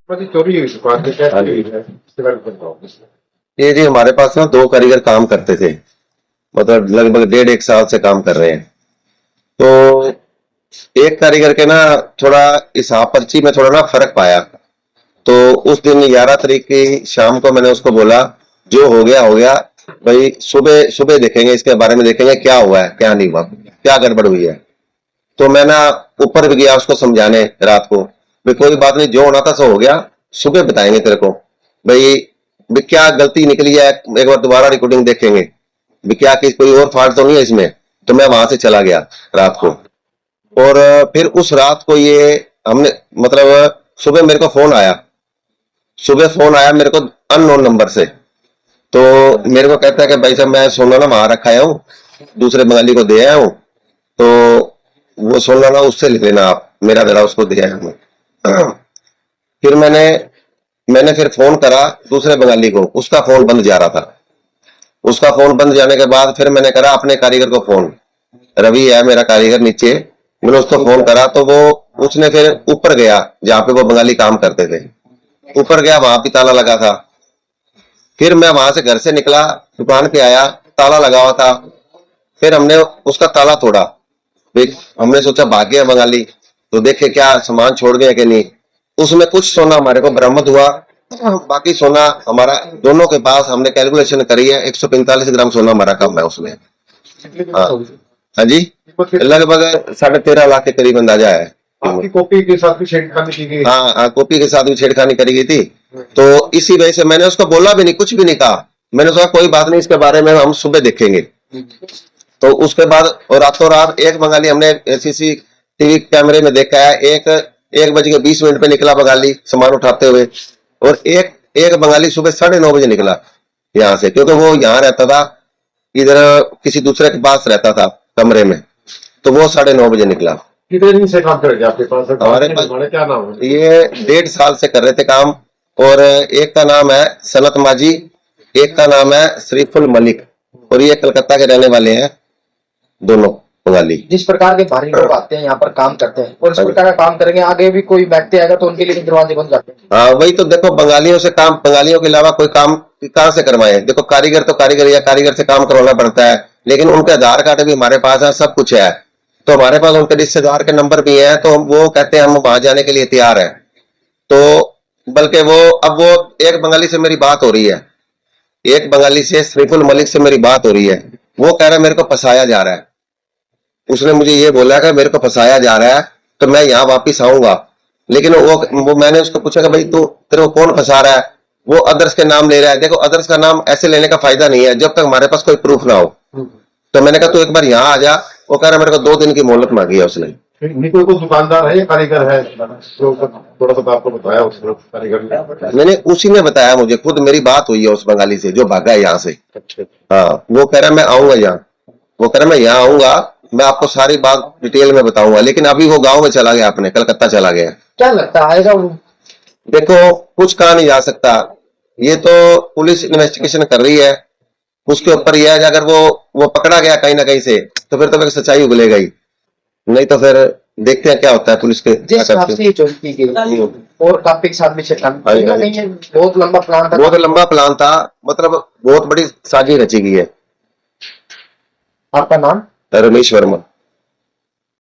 चोरी हुई दुकान पे क्या चोरी हुई है इसके बारे में बताओ। ये जी हमारे पास ना 2 कारीगर काम करते थे, मतलब लगभग 1.5-1 साल से काम कर रहे हैं। तो एक कारीगर के ना थोड़ा हिसाब पर्ची में थोड़ा ना फर्क पाया। तो उस दिन 11 तारीख की शाम को मैंने उसको बोला, जो हो गया भाई, सुबह सुबह देखेंगे, इसके बारे में देखेंगे क्या हुआ है क्या नहीं हुआ, क्या गड़बड़ हुई है। तो मैं ना ऊपर भी गया उसको समझाने रात को, भाई कोई बात नहीं, जो होना था सो हो गया, सुबह बताएंगे तेरे को भाई, भी क्या गलती निकली है, एक बार दोबारा रिकॉर्डिंग देखेंगे भी क्या कि कोई और फॉल्ट तो नहीं है इसमें। तो मैं वहां से चला गया रात को। और फिर उस रात को ये हमने मतलब सुबह मेरे को फोन आया, मेरे को अननोन नंबर से। तो मेरे को कहता है कि भाई साहब मैं सोना ना वहां रखा आया हूँ, दूसरे बंगाली को दे आया हूँ, तो वो सोना ना उससे लिख लेना आप, मेरा जरा उसको दे आया हूँ। फिर मैंने फिर फोन करा दूसरे बंगाली को, उसका फोन बंद जा रहा था। उसका फोन बंद जाने के बाद फिर मैंने करा अपने कारीगर को फोन, रवि है मेरा कारीगर नीचे, मैंने उसको फोन करा। तो वो उसने फिर ऊपर गया जहाँ पे वो बंगाली काम करते थे, ऊपर गया, वहां भी ताला लगा था। फिर मैं वहां से घर से निकला, दुकान पे आया, ताला लगा हुआ था। फिर हमने उसका ताला तोड़ा, हमने सोचा भाग गया बंगाली, तो देखे क्या सामान छोड़ गया कि नहीं। उसमें कुछ सोना हमारे को बरामद हुआ, बाकी सोना हमारा दोनों के पास, हमने कैलकुलेशन करी है 145 ग्राम सोना हमारा कम है उसमें। हाँ हाँ जी, लगभग 13.5 लाख के करीब अंदाजा है। आपकी कॉपी के साथ भी छेड़खानी की गई? हाँ, कॉपी के साथ भी छेड़खानी करी गई थी। तो इसी वजह से मैंने उसको बोला भी नहीं, कुछ भी नहीं कहा। मैंने सोचा कोई बात नहीं, इसके बारे में हम सुबह देखेंगे। तो उसके बाद और रातों रात एक बंगाली हमने सीसीटीवी कैमरे में देखा है, 1:20 पे निकला बंगाली सामान उठाते हुए, और एक बंगाली सुबह 9:30 बजे निकला यहाँ से, क्योंकि वो यहाँ रहता था, इधर किसी दूसरे के पास रहता था कमरे में। तो वो 9:30 बजे निकला। कितने दिन से काम करेंगे आपके पास? हमारे पास क्या नाम है? ये 1.5 साल से कर रहे थे काम। और एक का नाम है सनत माजी, एक का नाम है शरीफुल मलिक, और ये कलकत्ता के रहने वाले हैं दोनों बंगाली। जिस प्रकार के भारी लोग आते हैं यहाँ पर काम करते हैं और इस प्रकार का काम करेंगे, आगे भी कोई व्यक्ति आएगा तो उनके लिए दरवाजे बंद जाते हैं। हाँ वही तो, देखो बंगालियों से काम, बंगालियों के अलावा कोई काम कहाँ से करवाए। देखो कारीगर तो कारीगर या कारीगर से काम करवाना पड़ता है, लेकिन उनके आधार कार्ड भी हमारे पास है, सब कुछ है। तो हमारे पास उनके रिश्तेदार के नंबर भी है, तो वो कहते हैं हम वहां जाने के लिए तैयार है। तो बल्कि अब वो एक बंगाली से मेरी बात हो रही है, एक बंगाली से शरीफुल मलिक से मेरी बात हो रही है। वो कह रहा है मेरे को फंसाया जा रहा है, उसने मुझे ये बोला कि मेरे को फंसाया जा रहा है, तो मैं यहाँ वापिस आऊंगा। लेकिन वो मैंने उसको पूछा कि भाई तू, तेरे को कौन फंसा रहा है? वो अदर्स के नाम ले रहा है। देखो अदर्स का नाम ऐसे लेने का फायदा नहीं है जब तक हमारे पास कोई प्रूफ ना हो। तो मैंने कहा तू एक बार यहाँ आ जा। वो कह रहा मेरे को 2 दिन की मोहलत मांगी है उसने। नहीं कोई दुकानदार है या कारीगर है जो थोड़ा सा आपको बताया उसने कारीगर ने? मैंने उसी ने बताया मुझे, खुद मेरी बात हुई है उस बंगाली से जो भागा है यहाँ से। हाँ, वो कह रहा मैं आऊंगा यहाँ, वो कह रहा मैं यहाँ आऊंगा, मैं आपको सारी बात डिटेल में बताऊंगा। लेकिन अभी वो गांव में चला गया, अपने कलकत्ता चला गया। क्या लगता है आएगा वो? देखो कुछ कहा नहीं जा सकता, ये तो पुलिस इन्वेस्टिगेशन कर रही है, उसके ऊपर यह है कि अगर वो पकड़ा गया कहीं ना कहीं से तो फिर तो फिर सच्चाई उगलेगा ही, नहीं तो फिर देखते हैं क्या होता है पुलिस के। जिस हिसाब से ये चोरी की गई और काफी के साथ भी छेड़खानी, बहुत लंबा प्लान था, बहुत लंबा प्लान था, मतलब बहुत बड़ी साजिश रची गई है। आपका नाम? रमेश वर्मा।